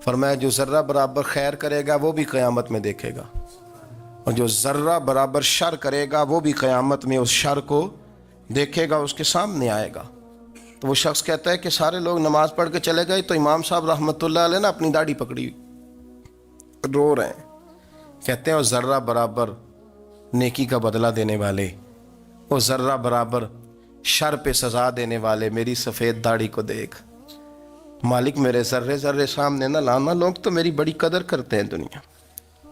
فرمایا جو ذرہ برابر خیر کرے گا وہ بھی قیامت میں دیکھے گا، اور جو ذرہ برابر شر کرے گا وہ بھی قیامت میں اس شر کو دیکھے گا، اس کے سامنے آئے گا۔ تو وہ شخص کہتا ہے کہ سارے لوگ نماز پڑھ کے چلے گئے، تو امام صاحب رحمۃ اللہ علیہ نے اپنی داڑھی پکڑی رو رہے ہیں، کہتے ہیں وہ ذرہ برابر نیکی کا بدلہ دینے والے، وہ ذرہ برابر شر پہ سزا دینے والے میری سفید داڑھی کو دیکھ، مالک میرے ذرے ذرے سامنے نہ لانا، لوگ تو میری بڑی قدر کرتے ہیں دنیا،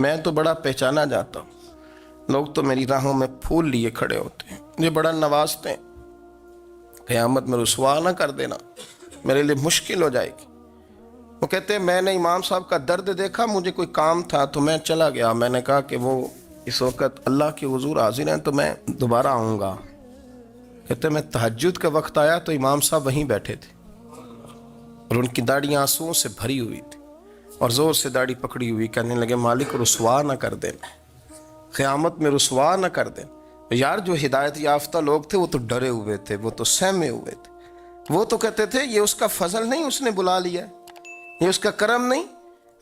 میں تو بڑا پہچانا جاتا ہوں، لوگ تو میری راہوں میں پھول لیے کھڑے ہوتے ہیں، مجھے بڑا نوازتے ہیں، قیامت میں رسوا نہ کر دینا، میرے لیے مشکل ہو جائے گی۔ وہ کہتے ہیں میں نے امام صاحب کا درد دیکھا، مجھے کوئی کام تھا تو میں چلا گیا، میں نے کہا کہ وہ اس وقت اللہ کے حضور حاضر ہیں تو میں دوبارہ آؤں گا۔ کہتے ہیں میں تہجد کا وقت آیا تو امام صاحب وہیں بیٹھے تھے، اور ان کی داڑھی آنسوؤں سے بھری ہوئی تھی، اور زور سے داڑھی پکڑی ہوئی، کہنے لگے مالک رسوا نہ کر دینا، قیامت میں رسوا نہ کر دینا۔ یار جو ہدایت یافتہ لوگ تھے وہ تو ڈرے ہوئے تھے، وہ تو سہمے ہوئے تھے، وہ تو کہتے تھے یہ اس کا فضل نہیں، اس نے بلا لیا، یہ اس کا کرم نہیں۔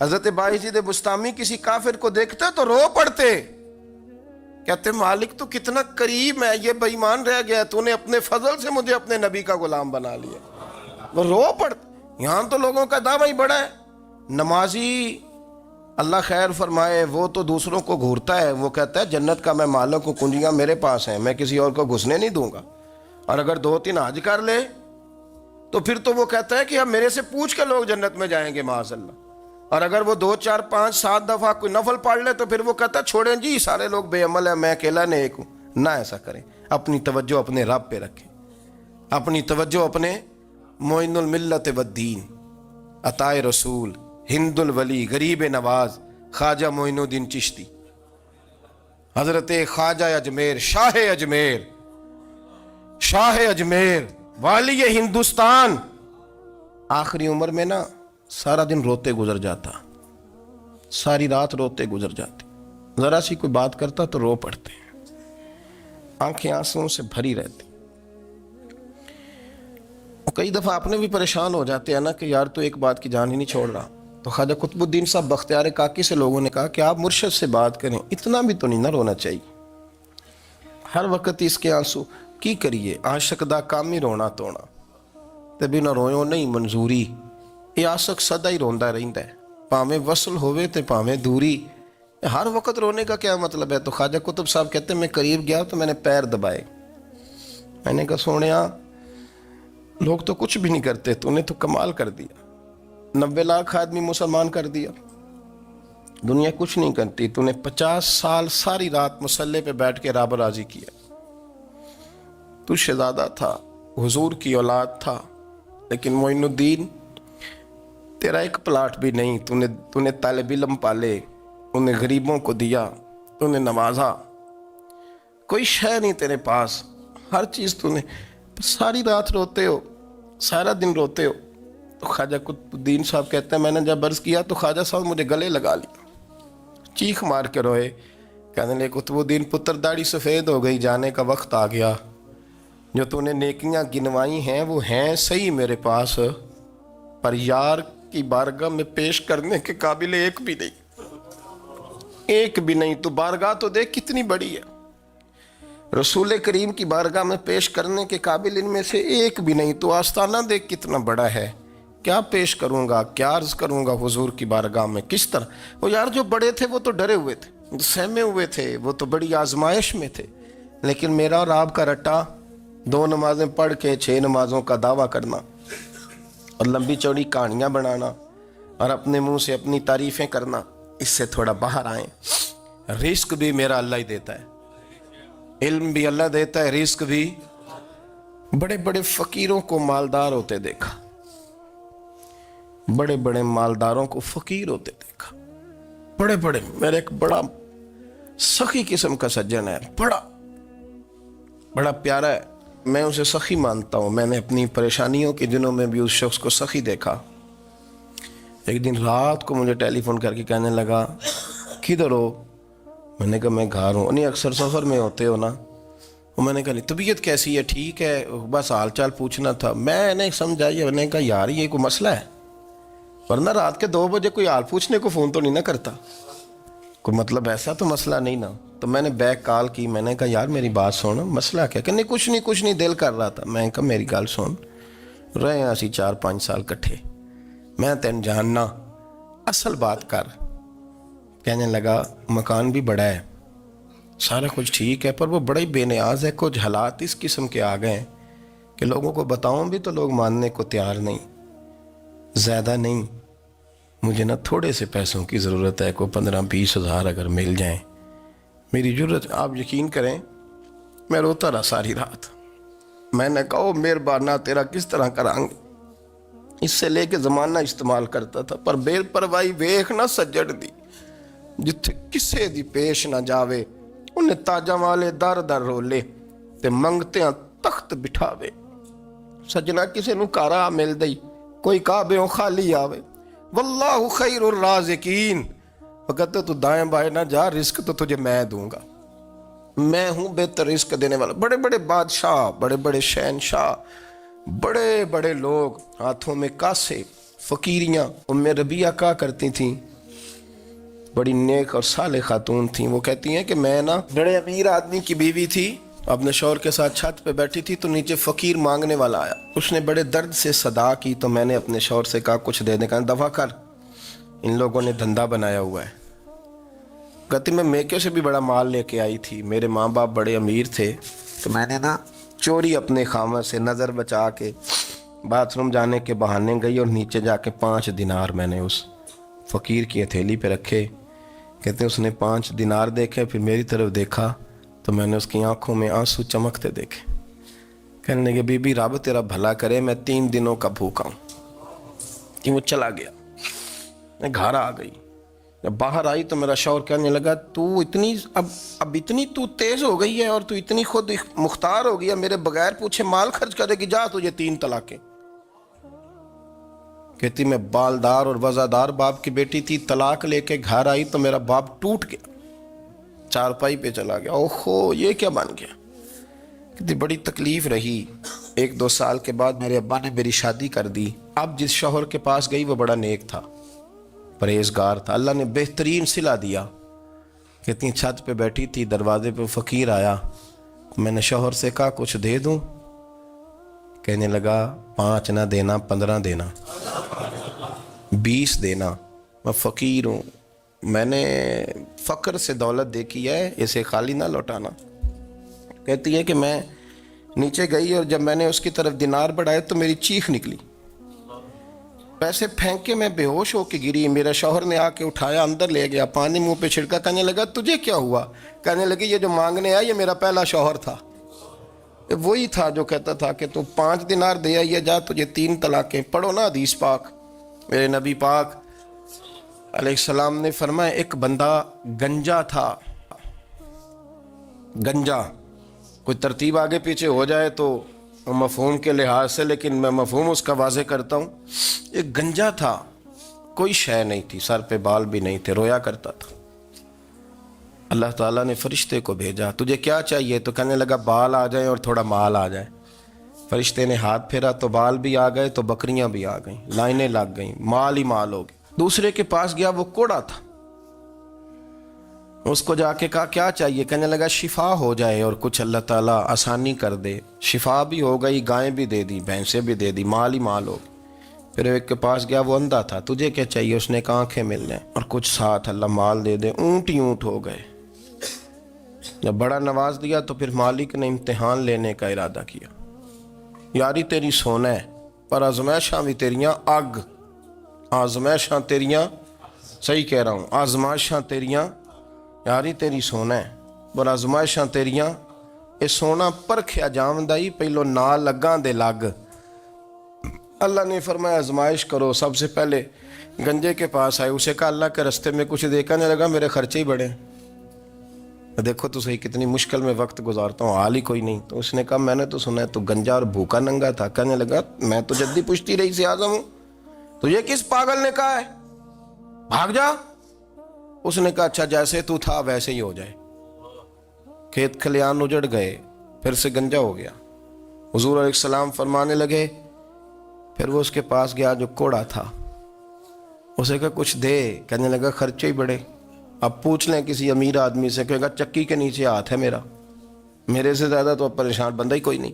حضرت باعزید بستامی کسی کافر کو دیکھتے تو رو پڑتے، کہتے مالک تو کتنا قریب ہے، یہ بے ایمان رہ گیا، تو نے اپنے فضل سے مجھے اپنے نبی کا غلام بنا لیا، وہ رو پڑتے۔ یہاں تو لوگوں کا دعویٰ ہی بڑا ہے، نمازی اللہ خیر فرمائے وہ تو دوسروں کو گھورتا ہے، وہ کہتا ہے جنت کا میں مالک ہوں، کنجیاں میرے پاس ہیں، میں کسی اور کو گھسنے نہیں دوں گا، اور اگر 2-3 حج کر لے تو پھر تو وہ کہتا ہے کہ اب میرے سے پوچھ کے لوگ جنت میں جائیں گے معاذ اللہ، اور اگر وہ 2 4 5 7 دفعہ کوئی نفل پڑھ لے تو پھر وہ کہتا ہے چھوڑیں جی سارے لوگ بے عمل ہیں، میں اکیلا نیک ہوں۔ نہ ایسا کریں، اپنی توجہ اپنے رب پہ رکھیں، اپنی توجہ اپنے معین الملت والدین، عطائے رسول، ہند الولی، غریب نواز، خواجہ معین الدین چشتی، حضرت خواجہ اجمیر، شاہ اجمیر، والی ہندوستان، آخری عمر میں نا سارا دن روتے گزر جاتا، ساری رات روتے گزر جاتی، ذرا سی کوئی بات کرتا تو رو پڑتے، آنکھیں آنسوؤں سے بھری رہتی۔ کئی دفعہ اپنے بھی پریشان ہو جاتے ہیں نا کہ یار تو ایک بات کی جان ہی نہیں چھوڑ رہا، تو خواجہ قطب الدین صاحب بختیار کاکی سے لوگوں نے کہا کہ آپ مرشد سے بات کریں، اتنا بھی تو نہیں نہ رونا چاہیے، ہر وقت اس کے آنسو کی کریے، عاشق دا کام ہی رونا تونا، تے بنا رویوں نہیں منظوری، یہ عاشق سدا ہی روندا رہندا ہے، پاویں وصل ہوئے تے پاویں دوری، ہر وقت رونے کا کیا مطلب ہے؟ تو خواجہ قطب صاحب کہتے ہیں میں قریب گیا تو میں نے پیر دبائے، میں نے کہا سونیا لوگ تو کچھ بھی نہیں کرتے، تو نے تو کمال کر دیا، 90 لاکھ آدمی مسلمان کر دیا، دنیا کچھ نہیں کرتی، تو نے 50 سال ساری رات مصلے پہ بیٹھ کے رب راضی کیا، تو شہزادہ تھا، حضور کی اولاد تھا، لیکن معین الدین تیرا ایک پلاٹ بھی نہیں، تو نے طالب علم پالے، انہیں غریبوں کو دیا، تو نے نوازا، کوئی شے نہیں تیرے پاس، ہر چیز تو نے، ساری رات روتے ہو، سارا دن روتے ہو۔ تو خواجہ قطب الدین صاحب کہتے ہیں میں نے جب عرض کیا تو خواجہ صاحب مجھے گلے لگا لیا، چیخ مار کے روئے، کہنے لگے قطب الدین پتر داڑھی سفید ہو گئی، جانے کا وقت آ گیا، جو تو نے نیکیاں گنوائی ہیں وہ ہیں صحیح میرے پاس، پر یار کی بارگاہ میں پیش کرنے کے قابل ایک بھی نہیں، تو بارگاہ تو دیکھ کتنی بڑی ہے، رسول کریم کی بارگاہ میں پیش کرنے کے قابل ان میں سے ایک بھی نہیں، تو آستانہ دیکھ کتنا بڑا ہے، کیا پیش کروں گا، کیا عرض کروں گا حضور کی بارگاہ میں، کس طرح؟ وہ یار جو بڑے تھے وہ تو ڈرے ہوئے تھے، سہمے ہوئے تھے، وہ تو بڑی آزمائش میں تھے، لیکن میرا اور آپ کا رٹا 2 نمازیں پڑھ کے 6 نمازوں کا دعویٰ کرنا اور لمبی چوڑی کہانیاں بنانا اور اپنے منہ سے اپنی تعریفیں کرنا، اس سے تھوڑا باہر آئیں۔ رزق بھی میرا اللہ ہی دیتا ہے، علم بھی اللہ دیتا ہے، رزق بھی۔ بڑے بڑے فقیروں کو مالدار ہوتے دیکھا، بڑے بڑے مالداروں کو فقیر ہوتے دیکھا، بڑے بڑے، میرے ایک بڑا سخی قسم کا سجن ہے، بڑا پیارا ہے، میں اسے سخی مانتا ہوں، میں نے اپنی پریشانیوں کے دنوں میں بھی اس شخص کو سخی دیکھا۔ ایک دن رات کو مجھے ٹیلی فون کر کے کہنے لگا کدھر ہو؟ میں نے کہا میں گھر ہوں۔ نہیں اکثر سفر میں ہوتے ہو نا؟ میں نے کہا نہیں طبیعت کیسی ہے؟ ٹھیک ہے، بس حال چال پوچھنا تھا۔ میں نے سمجھا، میں نے کہا یار یہ کوئی مسئلہ ہے؟ ورنہ رات کے 2 بجے کوئی حال پوچھنے کو فون تو نہیں نہ کرتا. کوئی مطلب ایسا تو مسئلہ نہیں نا. تو میں نے بیک کال کی, میں نے کہا یار میری بات سن, مسئلہ کیا؟ کہ نہیں کچھ نہیں دل کر رہا تھا. میں کہا میری گل سن, رہے ہیں اسی 4-5 سال کٹھے, میں تین جاننا, اصل بات کر. کہنے لگا مکان بھی بڑا ہے, سارا کچھ ٹھیک ہے, پر وہ بڑا ہی بے نیاز ہے. کچھ حالات اس قسم کے آ گئے ہیں کہ لوگوں کو بتاؤں بھی تو لوگ ماننے کو تیار نہیں. زیادہ نہیں, مجھے نا تھوڑے سے پیسوں کی ضرورت ہے, کوئی 15-20 ہزار اگر مل جائیں میری ضرورت. آپ یقین کریں میں روتا رہا ساری رات. میں نے کہا مہربانہ تیرا کس طرح کرانگے, اس سے لے کے زمانہ استعمال کرتا تھا, پر بے پرواہی ویخ نہ سجڑ دی, جتھے کسے دی پیش نہ جاوے انہیں تاجاں والے در در رولے تے منگتے ہیں تخت بٹھاوے. سجنا کسے نو کارا مل دئی, کوئی کعبے خالی آوے. واللہ خیر الرازقین, وہ کہتے تو دائیں بائیں نہ جا, رزق تو تجھے میں دوں گا, میں ہوں بہتر رزق دینے والا. بڑے بڑے بادشاہ, بڑے بڑے شہنشاہ, بڑے بڑے لوگ, ہاتھوں میں کاسے, فقیریاں. ام ربیہ کہا کرتی تھیں, بڑی نیک اور صالح خاتون تھیں. وہ کہتی ہیں کہ میں نا بڑے امیر آدمی کی بیوی تھی, اپنے شوہر کے ساتھ چھت پہ بیٹھی تھی تو نیچے فقیر مانگنے والا آیا. اس نے بڑے درد سے صدا کی تو میں نے اپنے شوہر سے کہا کچھ دے دیں. کہا دفع کر, ان لوگوں نے دھندا بنایا ہوا ہے. کہتی میں میکے سے بھی بڑا مال لے کے آئی تھی, میرے ماں باپ بڑے امیر تھے, تو میں نے نا چوری اپنے خامہ سے نظر بچا کے باتھ روم جانے کے بہانے گئی اور نیچے جا کے 5 دینار میں نے اس فقیر کی ہتھیلی پہ رکھے. کہتے اس نے 5 دینار دیکھے, پھر میری طرف دیکھا تو میں نے اس کی آنکھوں میں آنسو چمکتے دیکھے. کہنے لگے بی بی رب تیرا بھلا کرے, میں 3 دنوں کا بھوکا ہوں. کہ وہ چلا گیا. میں گھر آ گئی, جب باہر آئی تو میرا شوہر کہنے لگا تو اتنی اب اتنی تو تیز ہو گئی ہے اور تو اتنی خود مختار ہو گئی, میرے بغیر پوچھے مال خرچ کرے گی, جا تجھے 3 طلاقیں. کہتی میں بالدار اور وزادار باپ کی بیٹی تھی, طلاق لے کے گھر آئی تو میرا باپ ٹوٹ گیا, چارپائی پہ چلا گیا. اوہو یہ کیا بن گیا. کہتی بڑی تکلیف رہی. 1-2 سال کے بعد میرے ابا نے میری شادی کر دی. اب جس شوہر کے پاس گئی وہ بڑا نیک تھا, پرہیزگار تھا, اللہ نے بہترین صلہ دیا. کہتی چھت پہ بیٹھی تھی, دروازے پہ فقیر آیا, میں نے شوہر سے کہا کچھ دے دوں. کہنے لگا 5 نہ دینا, 15 دینا, 20 دینا, میں فقیر ہوں, میں نے فقر سے دولت دیکھی ہے, اسے خالی نہ لوٹانا. کہتی ہے کہ میں نیچے گئی اور جب میں نے اس کی طرف دینار بڑھائے تو میری چیخ نکلی, پیسے پھینک کے میں بے ہوش ہو کے گری. میرا شوہر نے آ کے اٹھایا, اندر لے گیا, پانی منہ پہ چھڑکا. کہنے لگا تجھے کیا ہوا؟ کہنے لگی یہ جو مانگنے آیا یہ میرا پہلا شوہر تھا, وہی تھا جو کہتا تھا کہ تو 5 دینار دے آئیے, جا تجھے 3 طلاقیں. پڑھو نا حدیث پاک. میرے نبی پاک علیہ السلام نے فرمایا ایک بندہ گنجا تھا. گنجا کوئی ترتیب آگے پیچھے ہو جائے تو مفہوم کے لحاظ سے, لیکن میں مفہوم اس کا واضح کرتا ہوں. ایک گنجا تھا, کوئی شے نہیں تھی, سر پہ بال بھی نہیں تھے, رویا کرتا تھا. اللہ تعالیٰ نے فرشتے کو بھیجا, تجھے کیا چاہیے؟ تو کہنے لگا بال آ جائیں اور تھوڑا مال آ جائے. فرشتے نے ہاتھ پھیرا تو بال بھی آ گئے تو بکریاں بھی آ گئیں, لائنیں لگ گئیں, مال ہی مال ہو گئے. دوسرے کے پاس گیا, وہ کوڑا تھا, اس کو جا کے کہا کیا چاہیے؟ کہنے لگا شفا ہو جائے اور کچھ اللہ تعالیٰ آسانی کر دے. شفا بھی ہو گئی, گائیں بھی دے دی, بھینسیں بھی دے دی, مال ہی مال ہو گئی. پھر ایک کے پاس گیا, وہ اندھا تھا, تجھے کیا چاہیے؟ اس نے کہا آنکھیں مل جائیں اور کچھ ساتھ اللہ مال دے دے. اونٹ ہی اونٹ ہو گئے. جب بڑا نواز دیا تو پھر مالک نے امتحان لینے کا ارادہ کیا. یاری تیری سونا ہے پر آزمائشاں بھی تیریاں اگ, آزمائشاں تیریاں, صحیح کہہ رہا ہوں, آزمائشاں تیریاں, یاری تیری سونا ہے پر آزمائشاں تیریاں. اے سونا پرکھیا جامدائی پہلو نہ لگاں دے لگ. اللہ نے فرمایا آزمائش کرو. سب سے پہلے گنجے کے پاس آئے, اسے کہا اللہ کے رستے میں کچھ دیکھا نہیں لگا, میرے خرچے ہی بڑے, دیکھو تو صحیح کتنی مشکل میں وقت گزارتا ہوں, حال ہی کوئی نہیں. تو اس نے کہا میں نے تو سنا ہے تو گنجا اور بھوکا ننگا تھا. کہنے لگا میں تو جدی پشتی رئیس اعظم ہوں, تجھے کس پاگل نے کہا ہے بھاگ جا. اس نے کہا اچھا جیسے تو تھا ویسے ہی ہو جائے. کھیت کھلیان اجڑ گئے, پھر سے گنجا ہو گیا. حضور علیہ السلام فرمانے لگے, پھر وہ اس کے پاس گیا جو کوڑا تھا. اسے کہا کچھ دے، کہنے لگا خرچے ہی بڑے، اب پوچھ لیں کسی امیر آدمی سے، کہے گا چکی کے نیچے ہاتھ ہے میرا، میرے سے زیادہ تو اب پریشان بندہ ہی کوئی نہیں،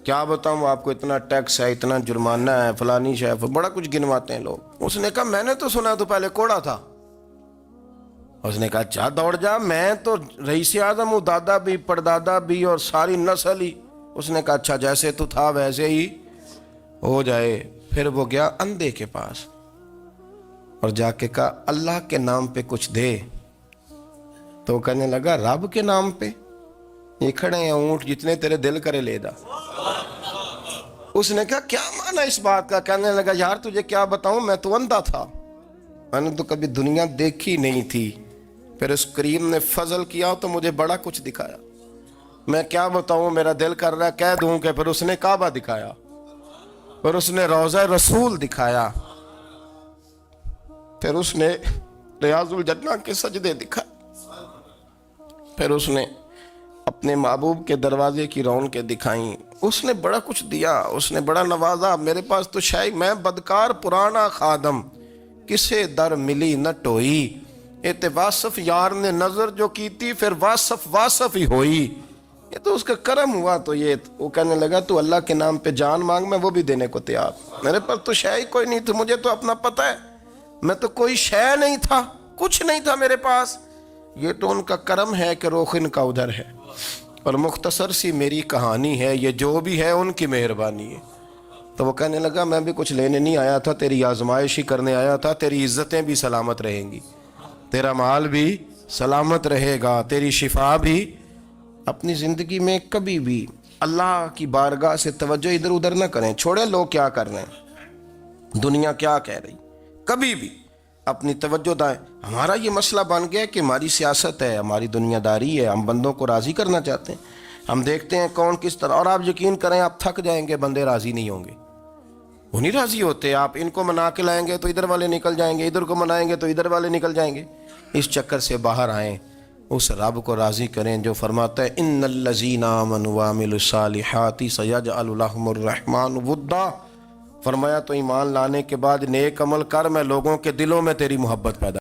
کیا بتاؤں آپ کو، اتنا ٹیکس ہے، اتنا جرمانہ ہے، فلانی شے، بڑا کچھ گنواتے ہیں لوگ۔ اس نے کہا میں نے تو سنا تو پہلے کوڑا تھا۔ اس نے کہا جا دوڑ جا، میں تو رئیس اعظم ہوں، دادا بھی پردادا بھی اور ساری نسل ہی۔ اس نے کہا اچھا جیسے تو تھا ویسے ہی ہو جائے۔ پھر وہ گیا اندھے کے پاس اور جا کے کہا اللہ کے نام پہ کچھ دے۔ تو وہ کہنے لگا رب کے نام پہ؟ یہ کھڑے ہیں اونٹ، جتنے تیرے دل کرے لے دا۔ اس نے کہا کیا معنی اس بات کا؟ کہنے لگا یار تجھے کیا بتاؤں، میں تو اندھا تھا، میں نے تو کبھی دنیا دیکھی نہیں تھی، پھر اس کریم نے فضل کیا تو مجھے بڑا کچھ دکھایا، میں کیا بتاؤں، میرا دل کر رہا ہے کہہ دوں کہ پھر اس نے کعبہ دکھایا، پھر اس نے روضہ رسول دکھایا، پھر اس نے ریاض الجنہ کے سجدے دکھائے، پھر اس نے اپنے محبوب کے دروازے کی رونقیں دکھائیں، اس نے بڑا کچھ دیا، اس نے بڑا نوازا۔ میرے پاس تو شاید میں بدکار پرانا خادم، کسے در ملی نہ ٹوئی، اے واصف یار نے نظر جو کی تھی، پھر واصف ہی ہوئی، یہ تو اس کا کرم ہوا۔ تو یہ وہ کہنے لگا تو اللہ کے نام پہ جان مانگ، میں وہ بھی دینے کو تیار، میرے پاس تو شے ہی کوئی نہیں تھی، مجھے تو اپنا پتہ ہے، میں تو کوئی شے نہیں تھا، کچھ نہیں تھا میرے پاس، یہ تو ان کا کرم ہے کہ رخ ان کا ادھر ہے، اور مختصر سی میری کہانی ہے، یہ جو بھی ہے ان کی مہربانی ہے۔ تو وہ کہنے لگا میں بھی کچھ لینے نہیں آیا تھا، تیری آزمائش ہی کرنے آیا تھا، تیری عزتیں بھی سلامت رہیں گی، تیرا مال بھی سلامت رہے گا، تیری شفا بھی۔ اپنی زندگی میں کبھی بھی اللہ کی بارگاہ سے توجہ ادھر ادھر نہ کریں، چھوڑیں لوگ کیا کر رہے ہیں، دنیا کیا کہہ رہی، کبھی بھی اپنی توجہ دائیں۔ ہمارا یہ مسئلہ بن گیا کہ ہماری سیاست ہے، ہماری دنیا داری ہے، ہم بندوں کو راضی کرنا چاہتے ہیں، ہم دیکھتے ہیں کون کس طرح، اور آپ یقین کریں آپ تھک جائیں گے، بندے راضی نہیں ہوں گے، وہ نہیں راضی ہوتے، آپ ان کو منا کے لائیں گے تو ادھر والے نکل جائیں گے، ادھر کو منائیں گے تو ادھر والے نکل جائیں گے۔ اس چکر سے باہر آئیں، اس رب کو راضی کریں جو فرماتا ہے ان الذین آمنوا وعملوا الصالحات سیجعل لهم الرحمن ودا۔ فرمایا تو ایمان لانے کے بعد نیک عمل کر، میں لوگوں کے دلوں میں تیری محبت پیدا